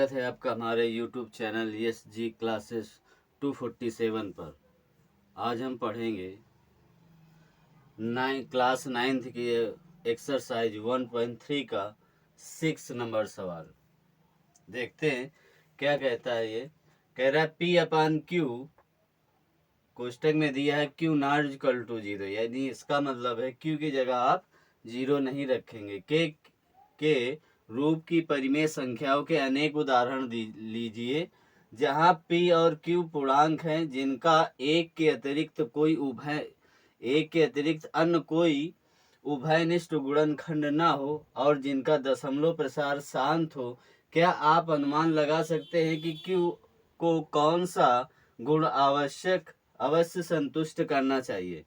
स्वागत है आपका हमारे YouTube चैनल यस जी क्लासेस 247 पर। आज हम पढ़ेंगे क्लास 9th की एक्सरसाइज 1.3 का 6 नंबर सवाल। देखते हैं क्या कहता है। ये कह रहा है P/Q कोष्टक में दिया है Q नॉट इक्वल टू 0, यानी इसका मतलब है Q की जगह आप 0 नहीं रखेंगे। के रूप की परिमेय संख्याओं के अनेक उदाहरण लीजिए जहां P और Q पूर्णांक हैं जिनका एक के अतिरिक्त अन्य कोई उभयनिष्ठ गुणनखंड न हो और जिनका दशमलव प्रसार शांत हो। क्या आप अनुमान लगा सकते हैं कि Q को कौन सा गुण अवश्य संतुष्ट करना चाहिए?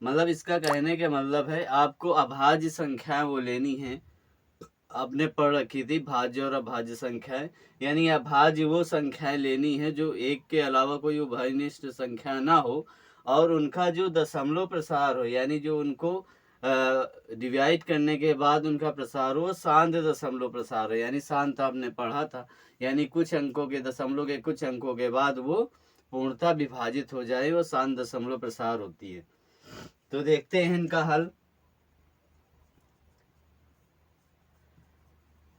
मतलब इसका कहने का मतलब है आपको अभाज्य संख्या वो लेनी है। आपने पढ़ रखी थी भाज्य और अभाज्य संख्याएं, यानी अभाज्य वो संख्याएं लेनी है जो एक के अलावा कोई उभयनिष्ठ संख्या ना हो और उनका जो दशमलव प्रसार हो, यानी जो उनको डिवाइड करने के बाद उनका प्रसार हो शांत दशमलव प्रसार हो, यानी शांत आपने पढ़ा था, यानी कुछ अंकों के दशमलव के कुछ अंकों के बाद वो पूर्णतः विभाजित हो जाए, वो शांत दशमलव प्रसार होती है। तो देखते हैं इनका हल।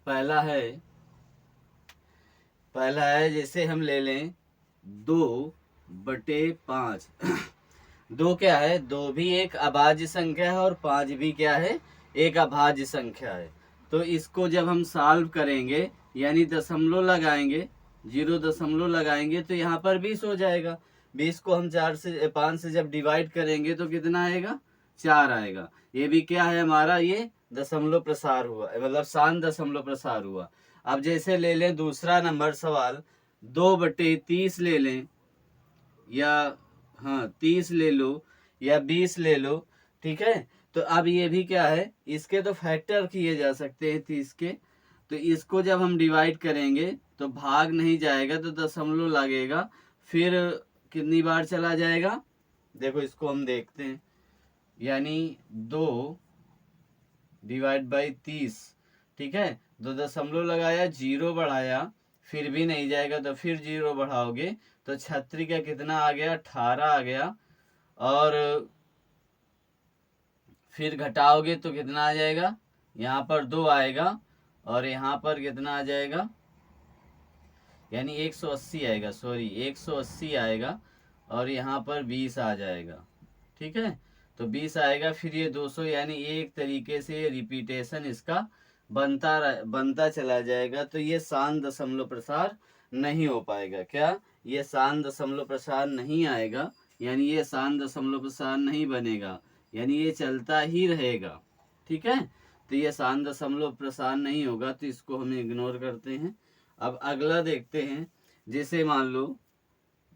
पहला है जैसे हम ले लें 2/5। 2 क्या है? 2 भी एक अभाज्य संख्या है और 5 भी क्या है? एक अभाज्य संख्या है। तो इसको जब हम सॉल्व करेंगे यानी दशमलव लगाएंगे, 0 लगाएंगे तो यहाँ पर 20 हो जाएगा। 20 को हम 5 से जब डिवाइड करेंगे तो कितना आएगा? 4 आएगा। ये भी क्या है हमारा? ये दशमलव प्रसार हुआ, मतलब शांत दशमलव प्रसार हुआ। अब जैसे ले लें दूसरा नंबर सवाल 2/30 ले लें, या 30 ले लो या 20 ले लो, ठीक है। तो अब ये भी क्या है? इसके तो फैक्टर किए जा सकते हैं 30 के। तो इसको जब हम डिवाइड करेंगे तो भाग नहीं जाएगा तो दशमलव लगेगा, फिर कितनी बार चला जाएगा? देखो इसको हम देखते हैं, यानी 2/30, ठीक है। 2 दशमलव लगाया, 0 बढ़ाया, फिर भी नहीं जाएगा तो फिर 0 बढ़ाओगे तो 36 का कितना आ गया? 18 आ गया। और फिर घटाओगे तो कितना आ जाएगा? यहाँ पर 2 आएगा और यहाँ पर कितना आ जाएगा? यानी 180 आएगा, सॉरी 180 आएगा और यहाँ पर 20 आ जाएगा, ठीक है। तो 20 आएगा, फिर ये 200, यानी एक तरीके से रिपीटेशन इसका बनता चला जाएगा। तो ये शांत दशमलव प्रसार नहीं हो पाएगा। क्या? ये शांत दशमलव प्रसार नहीं आएगा, यानी ये शांत दशमलव प्रसार नहीं बनेगा, यानी ये चलता ही रहेगा, ठीक है। तो ये शांत दशमलव प्रसार नहीं होगा, तो इसको हम इग्नोर करते हैं। अब अगला देखते हैं, जैसे मान लो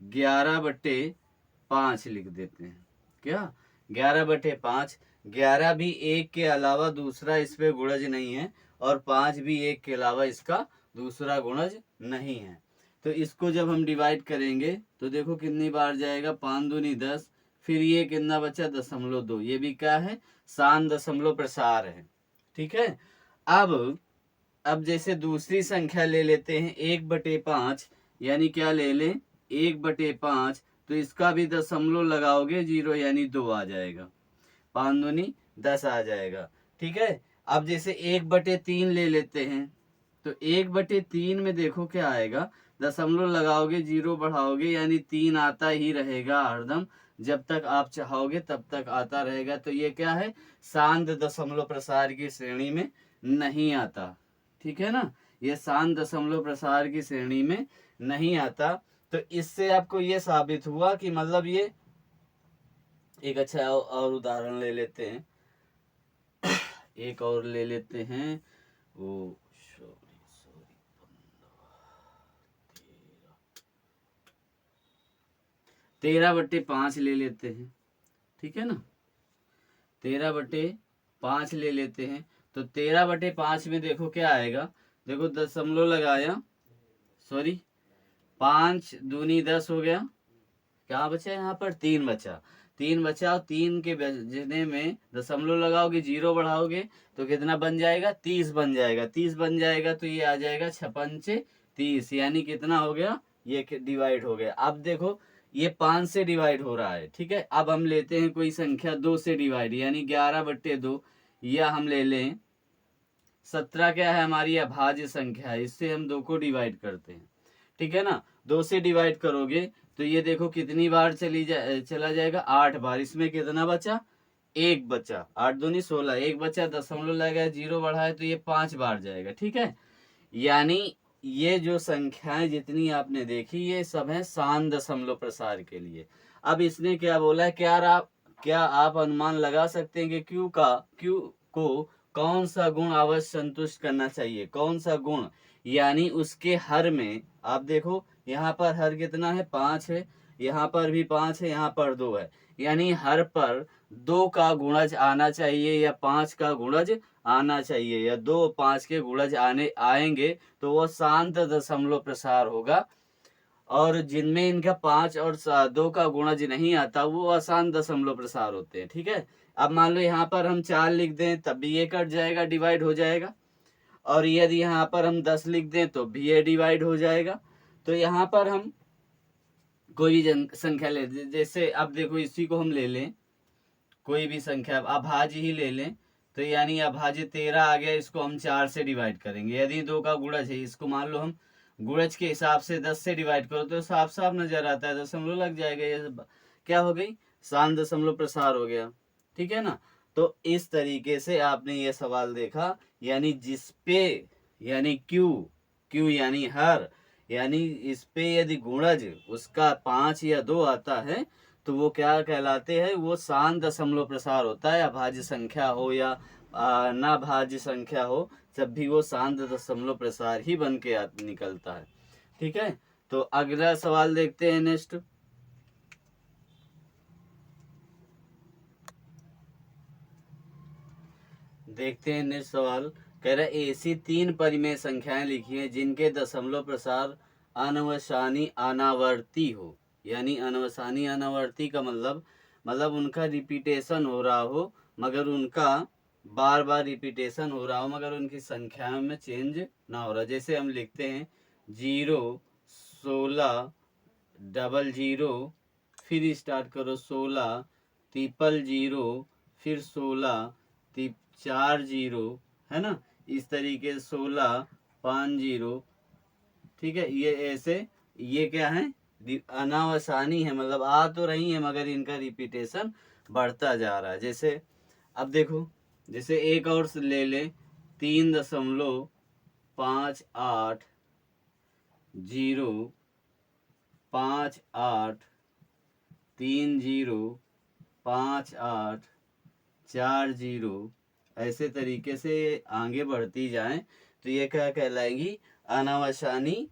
11/5 लिख देते हैं। क्या? 11/5, 11 भी एक के अलावा दूसरा इस पे गुणज नहीं है और 5 भी एक के अलावा इसका दूसरा गुणज नहीं है। तो इसको जब हम डिवाइड करेंगे तो देखो कितनी बार जाएगा? 5 दूनी 10, फिर ये कितना बचा? 0.2। ये भी क्या है? शांत दशमलव प्रसार है, ठीक है। अब जैसे दूसरी संख्या ले लेते हैं 1/5, यानी क्या ले लें? 1/5, तो इसका भी दशमलव लगाओगे 0, यानी 2 आ जाएगा। 5 दूनी 10 आ जाएगा, ठीक है। अब जैसे 1/3 ले लेते हैं, तो 1/3 में देखो क्या आएगा? दशमलव लगाओगे, 0 बढ़ाओगे, यानी 3 आता ही रहेगा हरदम, जब तक आप चाहोगे तब तक आता रहेगा। तो ये क्या है? शांत दशमलव प्रसार की श्रेणी में नहीं आता, ठीक है ना। ये शांत दशमलव प्रसार की श्रेणी में नहीं आता। तो इससे आपको ये साबित हुआ कि मतलब ये एक अच्छा और उदाहरण ले लेते हैं, एक और ले लेते हैं। वो 13/5 ले लेते हैं, ठीक है ना। 13/5 ले लेते हैं। तो 13/5 में देखो क्या आएगा? देखो दशमलव लगाया, सॉरी 5 दूनी 10 हो गया। क्या बचा? यहाँ पर 3 बचा। 3 बचा और 3 के बजने में दशमलव लगाओगे, 0 बढ़ाओगे तो कितना बन जाएगा? 30 बन जाएगा। 30 बन जाएगा तो ये आ जाएगा 56 30, यानी कितना हो गया, ये डिवाइड हो गया। अब देखो ये 5 से डिवाइड हो रहा है, ठीक है। अब हम लेते हैं कोई संख्या 2 से डिवाइड, यानी 11/2, या हम ले लें 17, क्या है हमारी अभाज्य संख्या है, इससे हम 2 को डिवाइड करते हैं, ठीक है ना। 2 से डिवाइड करोगे तो ये देखो कितनी बार चला जाएगा, 8 बार। इसमें कितना बचा, 1 बचा, 8 दूनी 16, 1 बचा, दशमलव लगा, 0 बढ़ा है तो ये 5 बार जाएगा, ठीक है। यानी ये जो संख्याएं जितनी आपने देखी ये सब है शांत दशमलव प्रसार के लिए। अब इसने क्या बोला है, क्या आप अनुमान लगा सकते हैं कि क्यू को कौन सा गुण अवश्य संतुष्ट करना चाहिए, कौन सा गुण, यानी उसके हर में। आप देखो यहाँ पर हर कितना है, 5 है, यहाँ पर भी 5 है, यहाँ पर 2 है, यानी हर पर 2 का गुणज आना चाहिए या 5 का गुणज आना चाहिए, या 2 5 के गुणज आएंगे तो वो शांत दशमलव प्रसार होगा। और जिनमें इनका 5 और 2 का गुणज नहीं आता वो अशांत दशमलव प्रसार होते हैं, ठीक है। अब मान लो यहाँ पर हम 4 लिख दें तब भी ये कट जाएगा, डिवाइड हो जाएगा। और यदि यहाँ पर हम 10 लिख दें तो भी ये डिवाइड हो जाएगा। तो यहाँ पर हम कोई भी संख्या ले, जैसे अब देखो इसी को हम ले लें, कोई भी संख्या अभाज्य ही ले लें, तो यानी अभाज्य 13 आ गया, इसको हम 4 से डिवाइड करेंगे। यदि 2 का गुणज है, इसको मान लो हम गुणज के हिसाब से 10 से डिवाइड करो तो साफ साफ नजर आता है, दशमलव लग जाएगा, ये क्या हो गई, शांत दशमलव प्रसार हो गया, ठीक है ना। तो इस तरीके से आपने ये सवाल देखा, यानी जिसपे, यानी क्यू यानी हर, यानी इस पे यदि गुणज उसका 5 या 2 आता है तो वो क्या कहलाते हैं, वो शांत दशमलव प्रसार होता है। अभाज्य संख्या हो या ना भाज्य संख्या हो, जब भी वो शांत दशमलव प्रसार ही बन के निकलता है, ठीक है। तो अगला सवाल देखते हैं, नेक्स्ट देखते हैं। नेक्स्ट सवाल कह रहा है ऐसी 3 परिमेय संख्याएं लिखी हैं जिनके दशमलव प्रसार अनवसानी अनावर्ती हो, यानी अनवसानी अनावर्ती का मतलब उनका रिपीटेशन हो रहा हो, मगर उनका बार बार रिपीटेशन हो रहा हो, मगर उनकी संख्याओं में चेंज ना हो रहा। जैसे हम लिखते हैं 0 16 00, फिर स्टार्ट करो 16 000, फिर 16 40, है ना, इस तरीके से 16 50, ठीक है। ये ऐसे, ये क्या है, अनावसानी है, मतलब आ तो रही है मगर इनका रिपीटेशन बढ़ता जा रहा है। जैसे अब देखो, जैसे एक और ले ले, 3.58 0 5 8 3 0 5 8 4 0, ऐसे तरीके से आगे बढ़ती जाएं तो ये क्या कहलाएंगी, अनावसानी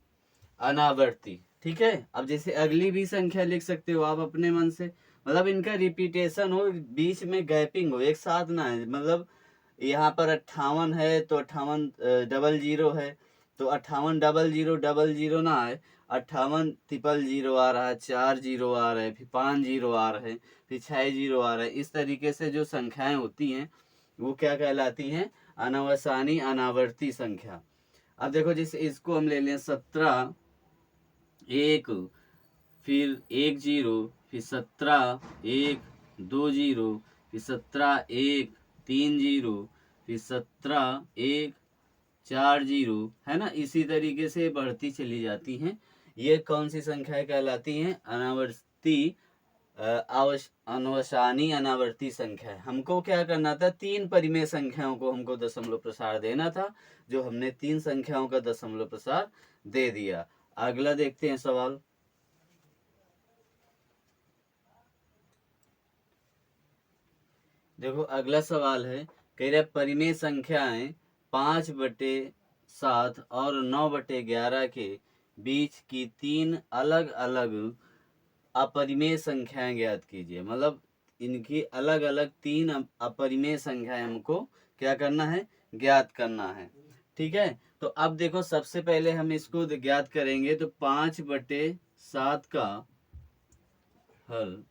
अनावर्ती, ठीक है। अब जैसे अगली भी संख्या लिख सकते हो आप अपने मन से, मतलब इनका रिपीटेशन हो, बीच में गैपिंग हो, एक साथ ना है। मतलब यहाँ पर 58 है तो 58 00 है, तो 58 00 ना आए, 58 000 आ रहा है, 4 0 आ रहे हैं, फिर 5 0 आ रहे हैं, फिर 6 0 आ रहे हैं। इस तरीके से जो संख्याएं होती हैं वो क्या कहलाती हैं, अनवसानी अनावर्ती संख्या। अब देखो जैसे इसको हम ले लें 17 1, फिर 1 0, फिर 17 1 2 0, फिर 17 1 3 0, फिर 17 1 4 0, है ना। इसी तरीके से बढ़ती चली जाती हैं। ये कौन सी संख्याएं कहलाती हैं, अनावर्ती अनवसानी अनावर्ती संख्या है। हमको क्या करना था, 3 परिमेय संख्याओं को हमको दशमलव प्रसार देना था, जो हमने 3 संख्याओं का दशमलव प्रसार दे दिया। अगला देखते हैं सवाल, देखो अगला सवाल है, कह रहा परिमेय संख्याएं 5/7 और 9/11 के बीच की 3 अलग अलग अपरिमेय संख्याएं ज्ञात कीजिए। मतलब इनकी अलग अलग 3 अपरिमेय संख्याएं हमको क्या करना है, ज्ञात करना है, ठीक है। तो अब देखो सबसे पहले हम इसको ज्ञात करेंगे, तो 5/7 का हल,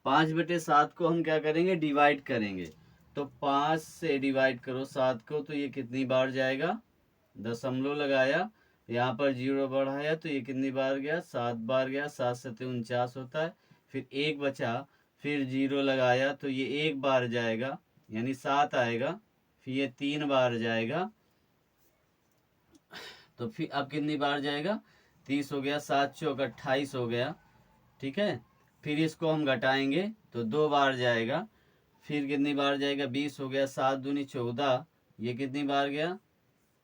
5/7 को हम क्या करेंगे, डिवाइड करेंगे। तो 5 से डिवाइड करो 7 को तो ये कितनी बार जाएगा, दशमलव लगाया, यहाँ पर 0 बढ़ाया तो ये कितनी बार गया, 7 बार गया, 7 सत्ते 49 होता है। फिर 1 बचा, फिर 0 लगाया तो ये 1 बार जाएगा यानी 7 आएगा, फिर ये 3 बार जाएगा, तो फिर अब कितनी बार जाएगा, 30 हो गया, 7 चौक 28 हो गया, ठीक है। फिर इसको हम घटाएंगे तो 2 बार जाएगा, फिर कितनी बार जाएगा, 20 हो गया, 7 दूनी 14, ये कितनी बार गया,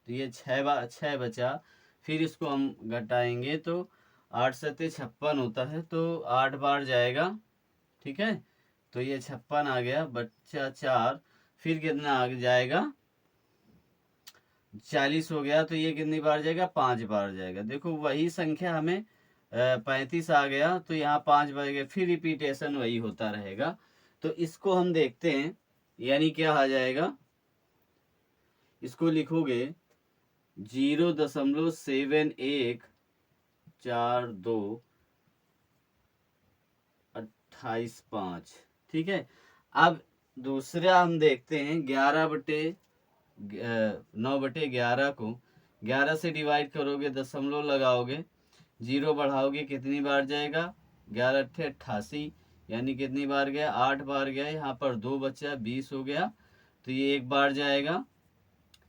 तो ये 6 बार, 6 बचा। फिर इसको हम घटाएंगे तो 8 सत्ते 56 होता है, तो 8 बार जाएगा, ठीक है। तो ये 56 आ गया, बच्चा 4, फिर कितना आ जाएगा, 40 हो गया, तो ये कितनी बार जाएगा, 5 बार जाएगा। देखो वही संख्या हमें 35 आ गया, तो यहाँ 5 बार गया, फिर रिपीटेशन वही होता रहेगा। तो इसको हम देखते हैं, यानी क्या आ जाएगा, इसको लिखोगे 0.714228.5, ठीक है। अब दूसरा हम देखते हैं, 9/11 को 11 से डिवाइड करोगे, दशमलव लगाओगे, 0 बढ़ाओगे, कितनी बार जाएगा, 11 अट्ठे 88, यानी कितनी बार गया, 8 बार गया। यहाँ पर 2 बचा, 20 हो गया, तो ये 1 बार जाएगा,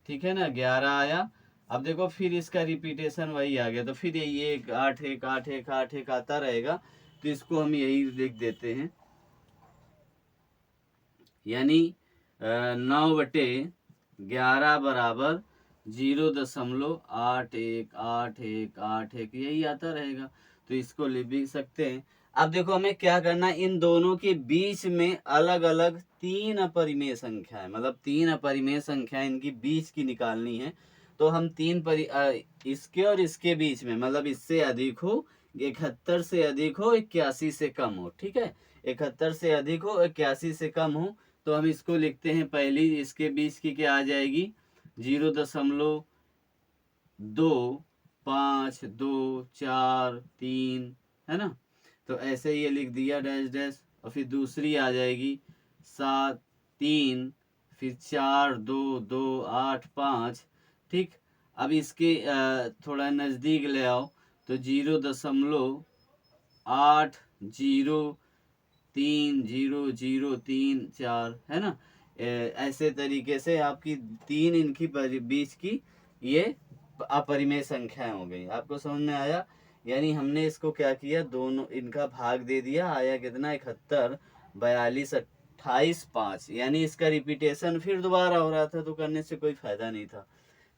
ठीक है ना, 11 आया। अब देखो फिर इसका रिपीटेशन वही आ गया, तो फिर यही 1 8 1 8 1 8 1 आता रहेगा, तो इसको हम यही लिख देते हैं, यानी 9/11 बराबर 0.8181, यही आता रहेगा, तो इसको लिख भी सकते हैं। अब देखो हमें क्या करना है, इन दोनों के बीच में अलग अलग 3 अपरिमेय संख्याएं, मतलब 3 अपरिमेय संख्याएं इनकी बीच की निकालनी है। तो हम इसके और इसके बीच में, मतलब इससे अधिक हो, 71 से अधिक हो, 81 से कम हो, ठीक है। 71 से अधिक हो, 81 से कम हो, तो हम इसको लिखते हैं, पहली इसके बीच की क्या आ जाएगी, 0.2524 है ना। तो ऐसे ये लिख दिया डैश डैश, और फिर दूसरी आ जाएगी 7 3, फिर 4 2 2 8 5, ठीक। अब इसके थोड़ा नज़दीक ले आओ, तो 0.803003 है ना। ऐसे तरीके से आपकी 3 इनकी बीच की ये अपरिमेय संख्याएं हो गई। आपको समझ में आया, यानी हमने इसको क्या किया, दोनों इनका भाग दे दिया, आया कितना, 71 42 28 5, यानी इसका रिपीटेशन फिर दोबारा हो रहा था, तो करने से कोई फायदा नहीं था।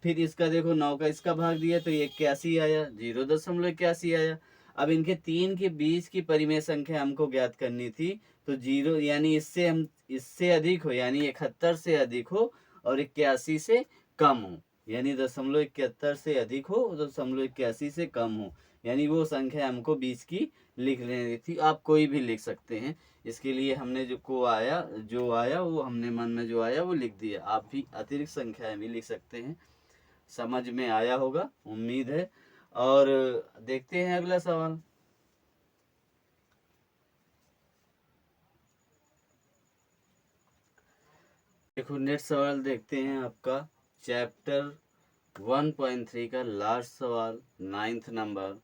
फिर इसका देखो 9 का इसका भाग दिया, तो ये 81 आया, 0.81 आया। अब इनके 3 के बीच की परिमेय संख्या हमको ज्ञात करनी थी, तो 0 यानी इससे अधिक हो, यानी 71 से अधिक हो और 81 से कम हो, यानी 0.71 से अधिक हो, 0.81 से कम हो, यानी वो संख्या हमको बीच की लिख लेनी थी। आप कोई भी लिख सकते हैं, इसके लिए हमने जो आया वो हमने मन में जो आया वो लिख दिया। आप भी अतिरिक्त संख्याएं भी लिख सकते हैं। समझ में आया होगा, उम्मीद है। और देखते हैं अगला सवाल। देखो नेक्स्ट सवाल देखते हैं, आपका चैप्टर 1.3 का लास्ट सवाल, 9th नंबर।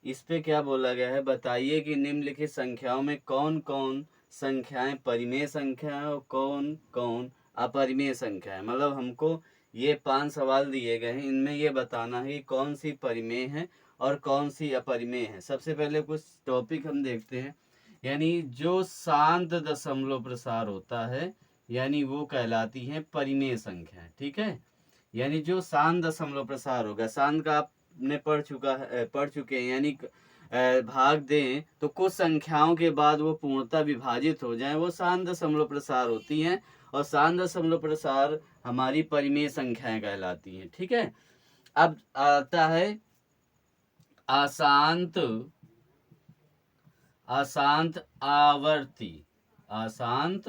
इस पे क्या बोला गया है, बताइए कि निम्नलिखित संख्याओं में कौन कौन संख्याएं परिमेय संख्या है और कौन कौन अपरिमेय संख्या है। मतलब हमको ये 5 सवाल दिए गए हैं, इनमें ये बताना है कि कौन सी परिमेय है और कौन सी अपरिमेय है। सबसे पहले कुछ टॉपिक हम देखते हैं, यानी जो शांत दशमलव प्रसार होता है, यानी वो कहलाती है परिमेय संख्या, ठीक है। यानी जो शांत दशमलव प्रसार होगा, शांत का आपने पढ़ चुके हैं, यानी भाग दें तो कुछ संख्याओं के बाद वो पूर्णतः विभाजित हो जाए, वो शांत दशमलव प्रसार होती हैं, और शांत दशमलव प्रसार हमारी परिमेय संख्याएं कहलाती हैं, ठीक है। अब आता है अशांत आवर्ती। अशांत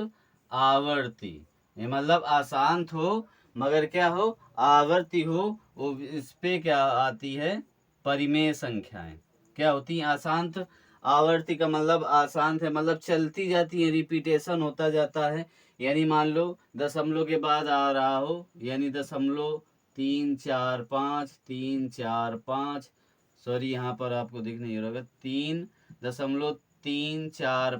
आवर्ती, ये मतलब अशांत हो मगर क्या हो, आवर्ती हो, वो इस पे क्या आती है, परिमेय संख्याएं क्या होती हैं, अशांत आवर्ती का मतलब अशांत है, मतलब चलती जाती है, रिपीटेशन होता जाता है। यानी मान लो दशमलव के बाद आ रहा हो, यानी दशमलव 3 4 5 3 4 5, सॉरी यहाँ पर आपको दिख नहीं रहा होगा, 3.345 3 4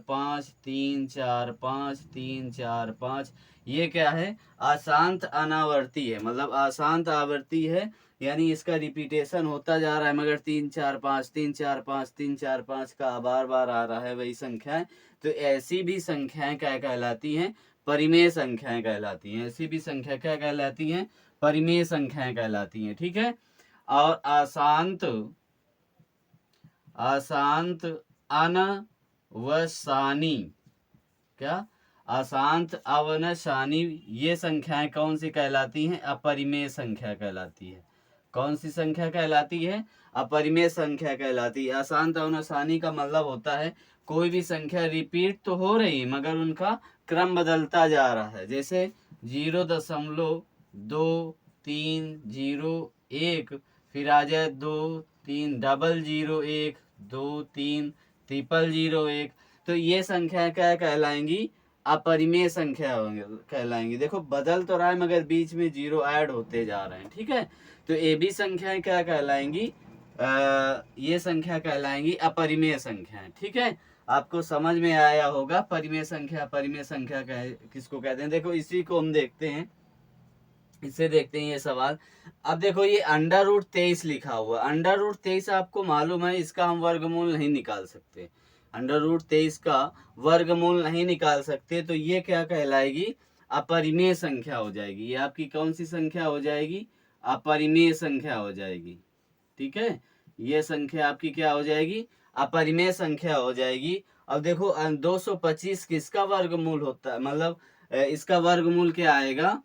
5 3 4 5, ये क्या है, अशांत अनावर्ती है, मतलब अशांत आवर्ती है, यानी इसका रिपीटेशन होता जा रहा है, मगर 3 4 5 3 4 5 3 4 5 का बार बार आ रहा है वही संख्याएं, तो ऐसी भी संख्याएं क्या कहलाती हैं, परिमेय संख्याएं कहलाती हैं। ऐसी भी संख्या क्या कहलाती हैं, परिमेय संख्याएं कहलाती हैं। ठीक है। और अशांत अनवसानी, क्या, अशांत अवनशानी, ये संख्याएं कौन सी कहलाती हैं, अपरिमेय संख्या कहलाती है। कौन सी संख्या कहलाती है, अपरिमेय संख्या कहलाती है। अशांत अवनशानी का मतलब होता है कोई भी संख्या रिपीट तो हो रही है मगर उनका क्रम बदलता जा रहा है, जैसे 0.2301, फिर आ जाए 2 3 001 2 3 001, तो ये संख्या क्या कहलाएंगी, अपरिमेय संख्या कहलाएंगी। देखो बदल तो रहा है मगर बीच में जीरो ऐड होते जा रहे हैं। ठीक है, तो ये भी संख्याएं क्या कहलाएंगी, ये संख्या कहलाएंगी अपरिमेय संख्याएं। ठीक है, आपको समझ में आया होगा परिमेय संख्या अपरिमेय संख्या किसको कहते हैं। देखो इसी को हम देखते हैं, इससे देखते हैं ये सवाल। अब देखो ये √23 लिखा हुआ, √23 आपको मालूम है इसका हम वर्गमूल नहीं निकाल सकते, √23 का वर्गमूल नहीं निकाल सकते, तो ये क्या कहलाएगी, अपरिमेय संख्या हो जाएगी। ये आपकी कौन सी संख्या हो जाएगी, अपरिमेय संख्या हो जाएगी। ठीक है, ये संख्या आपकी क्या हो जाएगी, अपरिमेय संख्या हो जाएगी। अब देखो 225 किसका वर्गमूल होता है, मतलब इसका वर्गमूल क्या आएगा,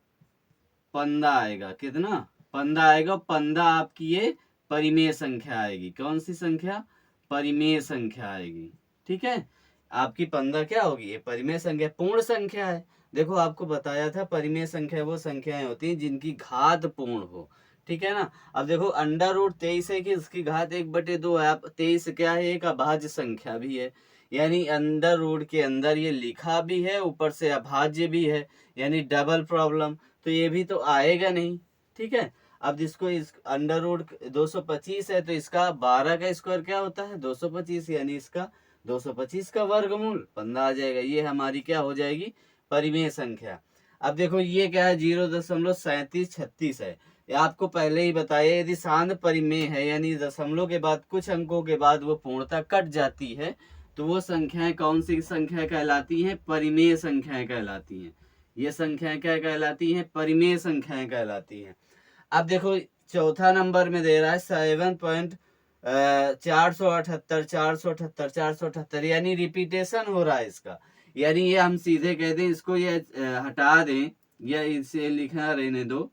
15 आएगा। कितना, 15 आएगा। 15 आपकी ये परिमेय संख्या आएगी। कौन सी संख्या, परिमेय संख्या आएगी। ठीक है, आपकी 15 क्या होगी, ये परिमेय संख्या, पूर्ण संख्या है। देखो आपको बताया था परिमेय संख्या वो संख्याएं होती हैं जिनकी घात पूर्ण हो। ठीक है ना। अब देखो √23 है कि उसकी घात 1/2 है। आप 23 क्या है, एक अभाज्य संख्या भी है, यानी अंडर रूट के अंदर ये लिखा भी है, ऊपर से अभाज्य भी है, यानी डबल प्रॉब्लम, तो ये भी तो आएगा नहीं। ठीक है, अब जिसको इस √225 है तो इसका 12 का स्क्वायर क्या होता है, 225, यानी इसका 225 का वर्गमूल 15 आ जाएगा। ये हमारी क्या हो जाएगी, परिमेय संख्या। अब देखो ये क्या है, 0.3736 है। ये आपको पहले ही बताया, यदि शांत परिमेय है यानी दशमलव के बाद कुछ अंकों के बाद वो पूर्णता कट जाती है, तो वो संख्याएं कौन सी संख्या कहलाती हैं, परिमेय संख्याएं कहलाती हैं। ये संख्याएं क्या कहलाती हैं, परिमेय संख्याएं कहलाती हैं। अब देखो चौथा नंबर में दे रहा है 478, यानी रिपीटेशन हो रहा है इसका, यानी ये हम सीधे कह दें इसको, ये हटा दें या इसे लिखना रहने दो,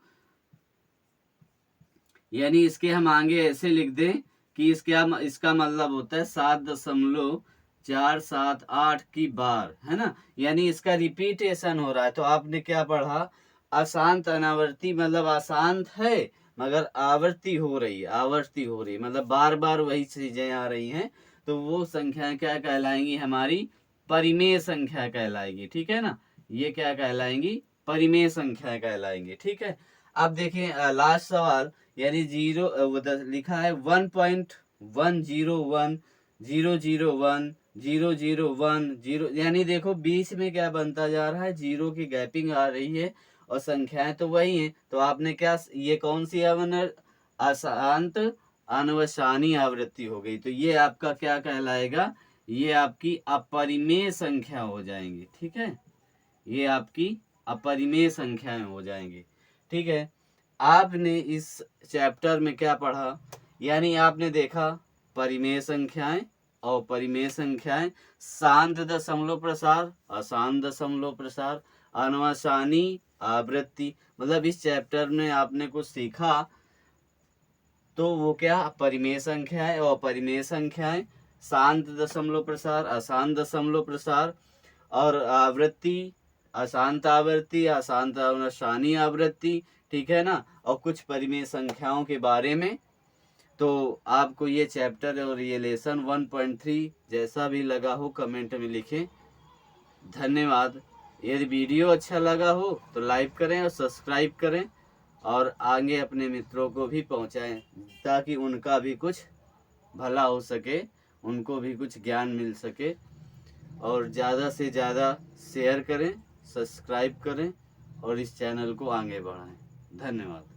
यानी इसके हम आगे ऐसे लिख दें कि इसका मतलब होता है 7.478 की बार, है ना, यानी इसका रिपीटेशन हो रहा है। तो आपने क्या पढ़ा, अशांत अनावर्ती, मतलब अशांत है मगर आवृत्ति हो रही है, आवर्ती हो रही है, मतलब बार बार वही चीजें आ रही हैं, तो वो संख्या क्या कहलाएंगी, हमारी परिमेय संख्या कहलाएगी। ठीक है ना, ये क्या कहलाएंगी, परिमेय संख्या कहलाएंगी। ठीक है, अब देखें लास्ट सवाल, यानी लिखा है 1.101001001 यानी देखो बीच में क्या बनता जा रहा है, जीरो की गैपिंग आ रही है और संख्याएं तो वही हैं। तो आपने क्या, ये कौन सी अशांत अनवसानी आवृत्ति हो गई, तो ये आपका क्या कहलाएगा, ये आपकी अपरिमेय संख्या हो जाएंगी। ठीक है, ये आपकी अपरिमेय संख्याएं हो जाएंगी। ठीक है, आपने इस चैप्टर में क्या पढ़ा, यानी आपने देखा परिमेय संख्याएं और परिमेय संख्याएं, शांत दशमलव प्रसार, अशांत दशमलव प्रसार, अनवसानी आवृत्ति, मतलब इस चैप्टर में आपने कुछ सीखा, तो वो क्या, परिमेय संख्याएं और परिमेय संख्याएं, शांत दशमलव प्रसार, अशांत दशमलव प्रसार, और आवृत्ति, अशांत आवृत्ति, अशांत अनवसानी आवृत्ति। ठीक है ना, और कुछ परिमेय संख्याओं के बारे में। तो आपको ये चैप्टर और ये लेसन 1.3 जैसा भी लगा हो कमेंट में लिखें। धन्यवाद। यदि वीडियो अच्छा लगा हो तो लाइक करें और सब्सक्राइब करें। और आगे अपने मित्रों को भी पहुंचाएं ताकि उनका भी कुछ भला हो सके, उनको भी कुछ ज्ञान मिल सके। और ज़्यादा से ज़्यादा शेयर करें, सब्सक्राइब करें और इस चैनल को आगे बढ़ाएं। धन्यवाद।